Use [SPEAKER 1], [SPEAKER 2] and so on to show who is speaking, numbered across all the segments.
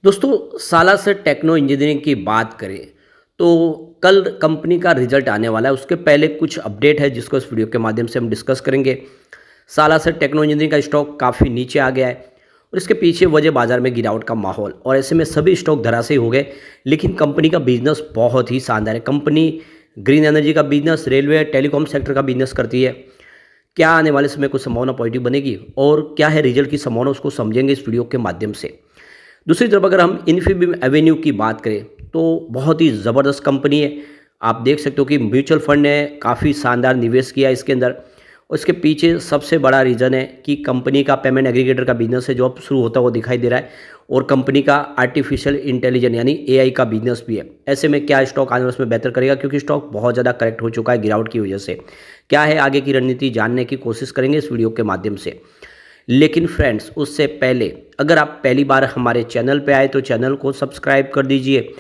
[SPEAKER 1] दोस्तों सालार से techno engineering की बात करें तो कल कंपनी का रिजल्ट आने वाला है। उसके पहले कुछ अपडेट है जिसको इस वीडियो के माध्यम से हम डिस्कस करेंगे। सालार से टेक्नो इंजीनियरिंग का स्टॉक काफ़ी नीचे आ गया है और इसके पीछे वजह बाजार में गिरावट का माहौल, और ऐसे में सभी स्टॉक धराशायी हो गए। लेकिन कंपनी का बिजनेस बहुत ही शानदार है। कंपनी ग्रीन एनर्जी का बिजनेस, रेलवे, टेलीकॉम सेक्टर का बिजनेस करती है। क्या आने वाले समय कुछ संभावना पॉजिटिव बनेगी और क्या है रिजल्ट की संभावना, उसको समझेंगे इस वीडियो के माध्यम से। दूसरी तरफ अगर हम इन्फीबीम एवेन्यू की बात करें तो बहुत ही ज़बरदस्त कंपनी है। आप देख सकते हो कि म्यूचुअल फंड ने काफ़ी शानदार निवेश किया इसके अंदर, और इसके पीछे सबसे बड़ा रीज़न है कि कंपनी का पेमेंट एग्रीगेटर का बिजनेस है जो अब शुरू होता हुआ दिखाई दे रहा है, और कंपनी का आर्टिफिशियल इंटेलिजेंस यानी एआई का बिजनेस भी है। ऐसे में क्या स्टॉक आने वाले उसमें बेहतर करेगा, क्योंकि स्टॉक बहुत ज़्यादा करेक्ट हो चुका है गिरावट की वजह से। क्या है आगे की रणनीति जानने की कोशिश करेंगे इस वीडियो के माध्यम से। लेकिन फ्रेंड्स उससे पहले अगर आप पहली बार हमारे चैनल पे आए तो चैनल को सब्सक्राइब कर दीजिए,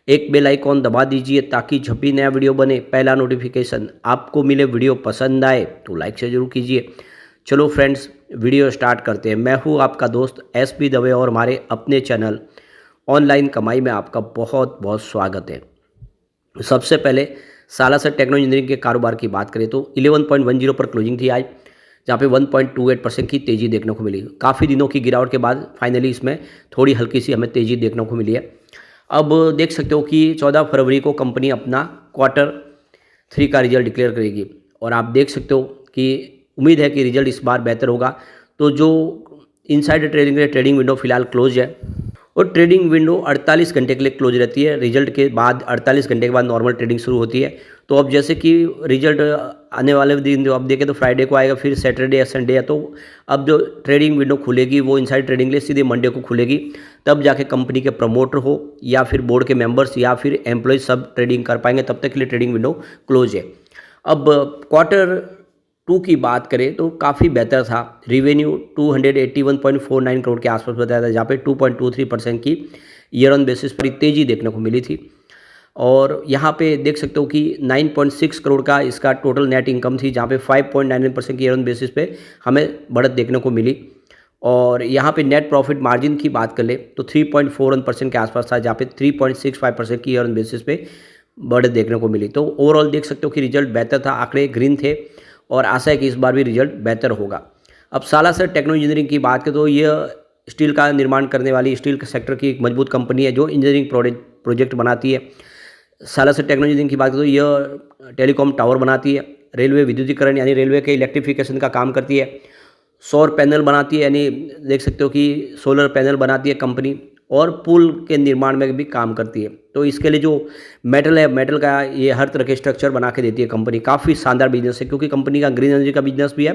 [SPEAKER 1] एक बेल आइकॉन दबा दीजिए ताकि जब भी नया वीडियो बने पहला नोटिफिकेशन आपको मिले। वीडियो पसंद आए तो लाइक से जरूर कीजिए। चलो फ्रेंड्स वीडियो स्टार्ट करते हैं। मैं हूँ आपका दोस्त एसपी दवे और हमारे अपने चैनल ऑनलाइन कमाई में आपका बहुत बहुत स्वागत है। सबसे पहले सालार से टेक्नो इंजीनियरिंग के कारोबार की बात करें तो 11.10 पर क्लोजिंग थी आज, जहाँ पे 1.28% की तेज़ी देखने को मिली। काफ़ी दिनों की गिरावट के बाद फाइनली इसमें थोड़ी हल्की सी हमें तेज़ी देखने को मिली है। अब देख सकते हो कि 14 फरवरी को कंपनी अपना क्वार्टर 3 का रिजल्ट डिक्लेयर करेगी, और आप देख सकते हो कि उम्मीद है कि रिजल्ट इस बार बेहतर होगा। तो जो इनसाइडर ट्रेडिंग के लिए ट्रेडिंग विंडो फिलहाल क्लोज है, और ट्रेडिंग विंडो 48 घंटे के लिए क्लोज रहती है। रिजल्ट के बाद 48 घंटे के बाद नॉर्मल ट्रेडिंग शुरू होती है। तो अब जैसे कि रिजल्ट आने वाले दिन जो अब देखें तो फ्राइडे को आएगा, फिर सैटरडे या संडे है, तो अब जो ट्रेडिंग विंडो खुलेगी वो इनसाइड ट्रेडिंग के लिए सीधे मंडे को खुलेगी। तब जाके कंपनी के प्रमोटर हो या फिर बोर्ड के मेंबर्स या फिर एम्प्लॉय सब ट्रेडिंग कर पाएंगे। तब तक के लिए ट्रेडिंग विंडो क्लोज है। अब क्वार्टर 2 की बात करें तो काफ़ी बेहतर था। रिवेन्यू 281.49 करोड़ के आसपास बताया था, जहाँ पे 2.23% की ईयर ऑन बेसिस पर तेज़ी देखने को मिली थी। और यहाँ पे देख सकते हो कि 9.6 करोड़ का इसका टोटल नेट इनकम थी, जहाँ पे 5.99% की ईयर ऑन बेसिस पे हमें बढ़त देखने को मिली। और यहाँ पे नेट प्रॉफिट मार्जिन की बात कर ले तो 3.41% के आसपास था, जहाँ पे 3.65% की ईयर ऑन बेसिस पे बढ़त देखने को मिली। तो ओवरऑल देख सकते हो कि रिजल्ट बेहतर था, आंकड़े ग्रीन थे, और आशा है कि इस बार भी रिजल्ट बेहतर होगा। अब सालार से टेक्नो इंजीनियरिंग की बात करें तो यह स्टील का निर्माण करने वाली स्टील के सेक्टर की एक मजबूत कंपनी है जो इंजीनियरिंग प्रोजेक्ट बनाती है। सालार से टेक्नो इंजीनियरिंग की बात करें तो यह टेलीकॉम टावर बनाती है, रेलवे विद्युतीकरण यानी रेलवे के इलेक्ट्रिफिकेशन का काम करती है, सौर पैनल बनाती है यानी देख सकते हो कि सोलर पैनल बनाती है कंपनी, और पुल के निर्माण में भी काम करती है। तो इसके लिए जो मेटल है, मेटल का ये हर तरह के स्ट्रक्चर बना के देती है कंपनी। काफ़ी शानदार बिजनेस है, क्योंकि कंपनी का ग्रीन एनर्जी का बिजनेस भी है,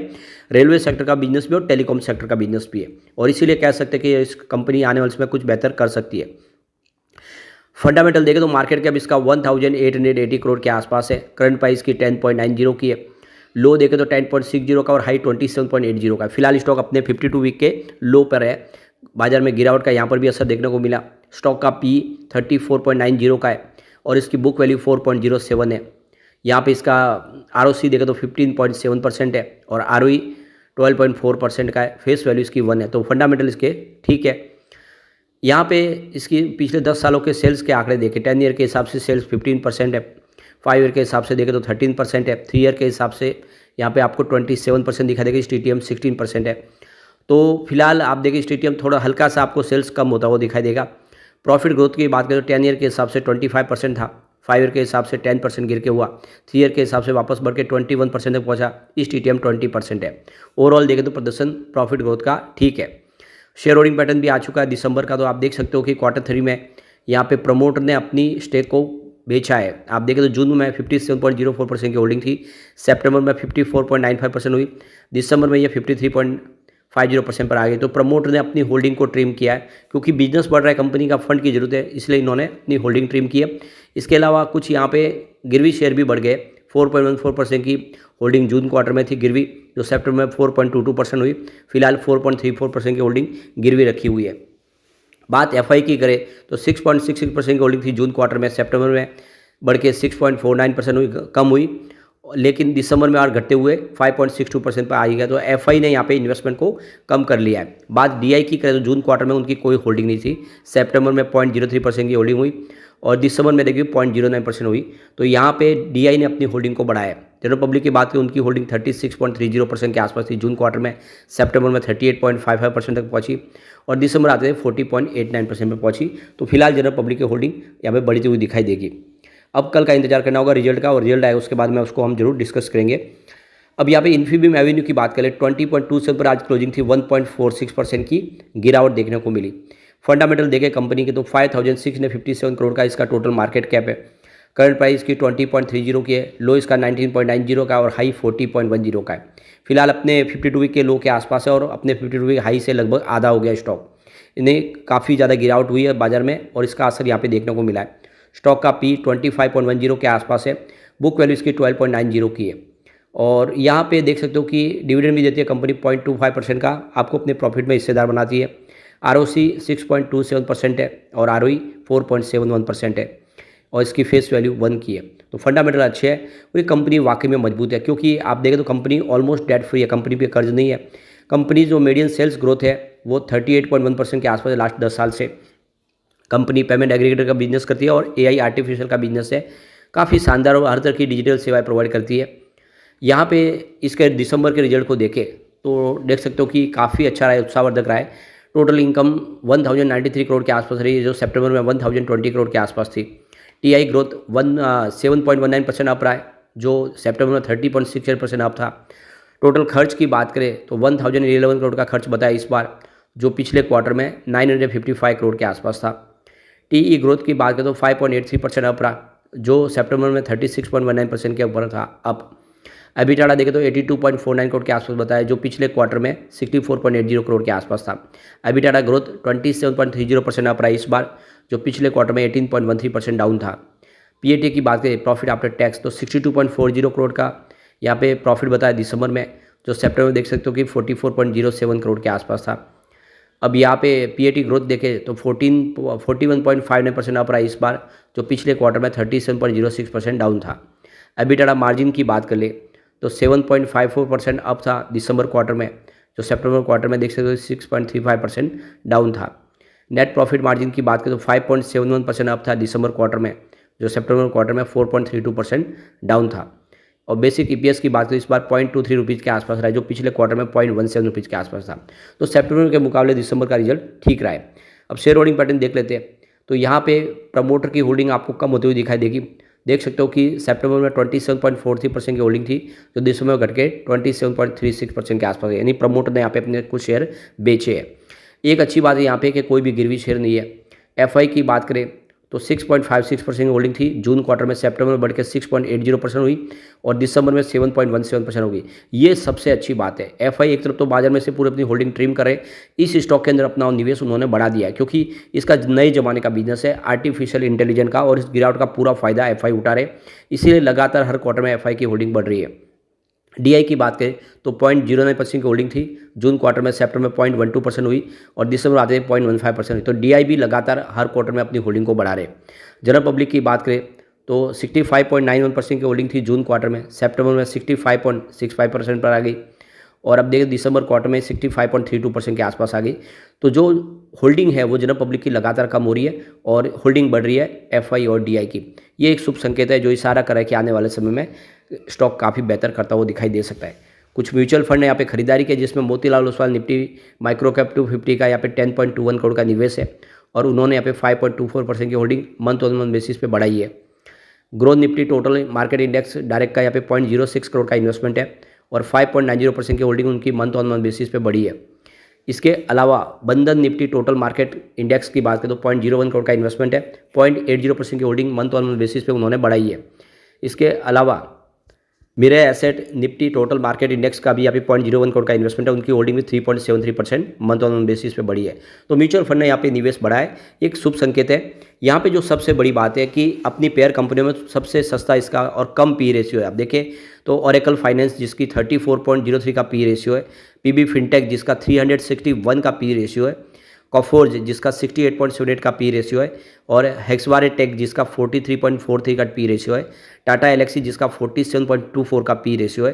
[SPEAKER 1] रेलवे सेक्टर का बिजनेस भी है और टेलीकॉम सेक्टर का बिजनेस भी है, और इसीलिए कह सकते हैं कि इस कंपनी आने वाले समय कुछ बेहतर कर सकती है। फंडामेंटल देखें तो मार्केट कैप इसका 1880 करोड़ के आसपास है। करंट प्राइस की 10.90 की है। लो देखें तो 10.60 का और हाई 27.80 का है। फिलहाल स्टॉक अपने 52 वीक के लो पर है। बाजार में गिरावट का यहाँ पर भी असर देखने को मिला। स्टॉक का पी 34.90 का है और इसकी बुक वैल्यू 4.07 है। यहाँ पे इसका आरओसी देखें तो 15.7% है और आरओई 12.4% का है। फेस वैल्यू इसकी 1 है। तो फंडामेंटल इसके ठीक है। यहाँ पे इसकी पिछले 10 सालों के सेल्स के आंकड़े देखें, 10 ईयर के हिसाब से सेल्स 15% है, 5 ईयर के हिसाब से देखें तो 13% है, 3 ईयर के हिसाब से यहाँ पे आपको 27% दिखा देगा। स्टीटीएम 16% है। तो फिलहाल आप देखिए स्टीटीएम थोड़ा हल्का सा आपको सेल्स कम होता हुआ दिखाई देगा। प्रॉफिट ग्रोथ की बात करें तो 10 ईयर के हिसाब से 25% था, 5 ईयर के हिसाब से 10% गिर के हुआ, 3 ईयर के हिसाब से वापस बढ़ के 21% तक पहुँचा। स्टीटीएम 20% है। ओवरऑल देखें तो प्रदर्शन प्रॉफिट ग्रोथ का ठीक है। शेयर होल्डिंग पैटर्न भी आ चुका है दिसंबर का। तो आप देख सकते हो कि क्वार्टर 3 में यहाँ पे प्रमोटर ने अपनी स्टेक को बेचा है। आप देखें तो जून में 57.04% की होल्डिंग थी, सितंबर में 54.95% हुई, दिसंबर में ये 53.50% पर आ गई। तो प्रमोटर ने अपनी होल्डिंग को ट्रिम किया है, क्योंकि बिजनेस बढ़ रहा है, कंपनी का फंड की जरूरत है, इसलिए इन्होंने अपनी होल्डिंग ट्रिम की है। इसके अलावा कुछ यहाँ पे गिरवी शेयर भी बढ़ गए। 4.14% की होल्डिंग जून क्वार्टर में थी गिरवी, जो सितंबर में 4.22% हुई। फिलहाल 4.34% की होल्डिंग गिरवी रखी हुई है। बात एफआई की करें तो 6.66% की होल्डिंग थी जून क्वार्टर में, सितंबर में बढ़ के 6.49% हुई, कम हुई। लेकिन दिसंबर में और घटते हुए 5.62% पर आ गया। तो एफआई ने यहाँ पे इन्वेस्टमेंट को कम कर लिया है। बात डीआई की करें तो जून क्वार्टर में उनकी कोई होल्डिंग नहीं थी। सितंबर में 0.03% की होल्डिंग हुई और दिसंबर में देखिए 0.09% हुई। तो यहाँ पे डीआई ने अपनी होल्डिंग को बढ़ाया। जनरल पब्लिक की बात करें, उनकी होल्डिंग 36.30% के आसपास थी जून क्वार्टर में। सितंबर में 38.55% तक पहुंची और दिसंबर आते हुए 40.89% पर पहुंची। तो फिलहाल जनरल पब्लिक की होल्डिंग यहाँ पे बढ़ती हुई दिखाई देगी। अब कल का इंतजार करना होगा रिजल्ट का, और रिजल्ट आएगा उसके बाद में उसको हम जरूर डिस्कस करेंगे। अब यहाँ पे इन्फीबीम एवेन्यू की बात करें, 20.27 पर आज क्लोजिंग थी, 1.46% की गिरावट देखने को मिली। फंडामेंटल देखें कंपनी के तो 5657 करोड़ का इसका टोटल मार्केट कैप है। करंट प्राइस की 20.30 की है, लो इसका 19.90 का और हाई 40.10 का है। फिलहाल अपने 52 वीक के लो के आसपास है और अपने 52 वीक हाई से लगभग आधा हो गया स्टॉक। इन्हें काफ़ी ज़्यादा गिरावट हुई है बाजार में और इसका असर यहाँ पे देखने को मिला है। स्टॉक का पी 25.10 के आसपास है, बुक वैल्यू इसकी 12.90 की है और यहाँ पे देख सकते हो कि डिविडेंड भी देती है कंपनी 0.25% का, आपको अपने प्रॉफिट में हिस्सेदार बनाती है। आरओसी 6.27% है और आरओई 4.71% है और इसकी फेस वैल्यू 1 की है। तो फंडामेंटल अच्छे है और ये कंपनी वाकई में मजबूत है, क्योंकि आप देखें तो कंपनी ऑलमोस्ट डेट फ्री है, कंपनी पे कर्ज नहीं है। कंपनी जो मीडियन सेल्स ग्रोथ है वो 38.1% के आसपास है लास्ट 10 साल से। कंपनी पेमेंट एग्रीगेटर का बिजनेस करती है और एआई आर्टिफिशियल का बिजनेस है, काफ़ी शानदार और हर तरह की डिजिटल सेवाएं प्रोवाइड करती है। यहाँ पे इसके दिसंबर के रिजल्ट को देखें तो देख सकते हो कि काफ़ी अच्छा रहा है, उत्साहवर्धक रहा है। टोटल इनकम 1093 करोड़ के आसपास रही है, जो सितंबर में 1020 करोड़ के आसपास थी। टीआई ग्रोथ 7.19% अप रहा है, जो सितंबर में 30.68% अप था। टोटल खर्च की बात करें तो 1011 करोड़ का खर्च बताया इस बार, जो पिछले क्वार्टर में 955 करोड़ के आसपास था। टीई ग्रोथ की बात करें तो 5.83% अप रहा, जो सितंबर में 36.19% के ऊपर था अप। एबिटाडा देखें तो 82.49 करोड़ के आसपास बताया, जो पिछले क्वार्टर में 64.80 करोड़ के आसपास था। एबिटाडा ग्रोथ 27.30% अप रहा इस बार, जो पिछले क्वार्टर में 18.13% डाउन था। पीएटी की बात करें, प्रॉफिट आफ्टर टैक्स, तो 62.40 करोड़ का यहाँ पे प्रॉफिट बताया दिसंबर में, जो सितंबर में देख सकते हो कि 44.07 करोड़ के आसपास था। अब यहाँ पे पीएटी ग्रोथ देखें तो 41.59% अप रहा इस बार, जो पिछले क्वार्टर में 37.06% डाउन था। एबिटाडा मार्जिन की बात कर ले तो 7.54% अप था दिसंबर क्वार्टर में, जो सितंबर क्वार्टर में देख सकते हो 6.35% डाउन था। नेट प्रॉफिट मार्जिन की बात करें तो 5.71% अप था दिसंबर क्वार्टर में, जो सितंबर क्वार्टर में 4.32% डाउन था। और बेसिक ईपीएस की बात करें इस बार 0.23 रुपीज़ के आसपास रहा है, जो पिछले क्वार्टर में 0.17 रुपीज़ के आसपास था। तो सितंबर के मुकाबले दिसंबर का रिजल्ट ठीक रहा है। अब शेयर होल्डिंग पैटर्न देख लेते हैं, तो यहाँ पे प्रमोटर की होल्डिंग आपको कम होती हुई दिखाई देगी। देख सकते हो कि सितंबर में 27.43% की होल्डिंग थी, जो दिसंबर में घट के 27.36% के आसपास है, यानी प्रमोटर ने यहाँ पे अपने कुछ शेयर बेचे हैं। एक अच्छी बात है यहाँ पे कि कोई भी गिरवी शेयर नहीं है। एफआई की बात करें तो 6.56% की होल्डिंग थी जून क्वार्टर में, सितंबर में बढ़ के 6.80% हुई और दिसंबर में 7.17% होगी। ये सबसे अच्छी बात है। एफआई एक तरफ तो बाजार में से पूरी अपनी होल्डिंग ट्रिम करे, इस स्टॉक के अंदर अपना निवेश उन्होंने बढ़ा दिया है, क्योंकि इसका नए जमाने का बिजनेस है आर्टिफिशियल इंटेलिजेंस का, और इस गिरावट का पूरा फायदा एफआई उठा रहे, इसीलिए लगातार हर क्वार्टर में एफआई की होल्डिंग बढ़ रही है। डीआई की बात करें तो 0.09% की होल्डिंग थी जून क्वार्टर में, सितंबर में 0.12% हुई और दिसंबर आते 0.15% हुई। तो डीआई भी लगातार हर क्वार्टर में अपनी होल्डिंग को बढ़ा रहे। जनरल पब्लिक की बात करें तो 65.91% की होल्डिंग थी जून क्वार्टर में, सितंबर में 65.65% पर आ गई और अब देखिए दिसंबर क्वार्टर में 65.32% के आसपास आ गई। तो जो होल्डिंग है वो जनरल पब्लिक की लगातार कम हो रही है और होल्डिंग बढ़ रही है एफआई और डीआई की। ये एक शुभ संकेत है जो इशारा कर रहा है कि आने वाले समय में स्टॉक काफ़ी बेहतर करता हुआ दिखाई दे सकता है। कुछ म्यूचुअल फंड ने यहाँ पे खरीदारी की, जिसमें Motilal Oswal Nifty micro cap 250 का यहाँ पे 10.21 करोड़ का निवेश है और उन्होंने यहाँ पे 5.24% की holding month on month basis पे बढ़ाई है। Growth Nifty total market index direct का यहाँ पे 0.06 करोड़ का इन्वेस्टमेंट है और 5.90% की होल्डिंग उनकी मंथ ऑन मंथ बेसिस पे बढ़ी है। इसके अलावा बंधन निफ्टी टोटल मार्केट इंडेक्स की बात करें तो 0.01 करोड़ का इन्वेस्टमेंट है, 0.80% की holding month on month basis पे उन्होंने बढ़ाई है। इसके अलावा Mirae Asset Nifty total market index का भी यहाँ पे 0.01 करोड़ का इन्वेस्टमेंट है, उनकी होल्डिंग भी 3.73% मंथ ऑन मंथ बेसिस पे बढ़ी है। तो म्यूचुअल फंड ने यहाँ पे निवेश बढ़ा है, एक शुभ संकेत है। यहाँ पे जो सबसे बड़ी बात है कि अपनी पेयर कंपनियों में सबसे सस्ता इसका और कम पी रेशियो है। आप देखें तो ओरेकल फाइनेंस जिसकी 34.03 का पी रेशियो है, पीबी फिनटेक जिसका 361 का पी रेशियो है, कॉफोर्ज जिसका 68.78 का पी रेशियो है और हेक्सवारे टेक जिसका 43.43 का पी रेशियो है, टाटा एलेक्सी जिसका 47.24 का पी रेशियो है,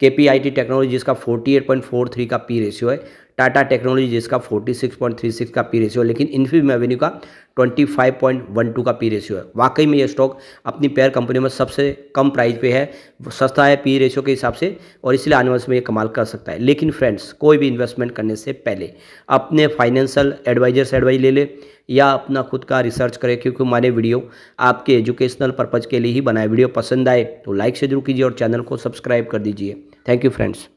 [SPEAKER 1] KPIT टेक्नोलॉजी जिसका 48.43 का पी रेशियो है, टाटा टेक्नोलॉजी जिसका 46.36 का पी रेशियो है, लेकिन इन्फीबीम एवेन्यू का 25.12 का पी रेशियो है। वाकई में ये स्टॉक अपनी पेयर कंपनियों में सबसे कम प्राइस पे है, सस्ता है पी रेशियो के हिसाब से, और इसलिए आने वाले समय में ये कमाल कर सकता है। लेकिन फ्रेंड्स, कोई भी इन्वेस्टमेंट करने से पहले अपने फाइनेंशियल एडवाइजर से एडवाइस ले ले या अपना खुद का रिसर्च करें, क्योंकि हमारे वीडियो आपके एजुकेशनल पर्पज़ के लिए ही बनाए। वीडियो पसंद आए तो लाइक से जरूर कीजिए और चैनल को सब्सक्राइब कर दीजिए। Thank you friends.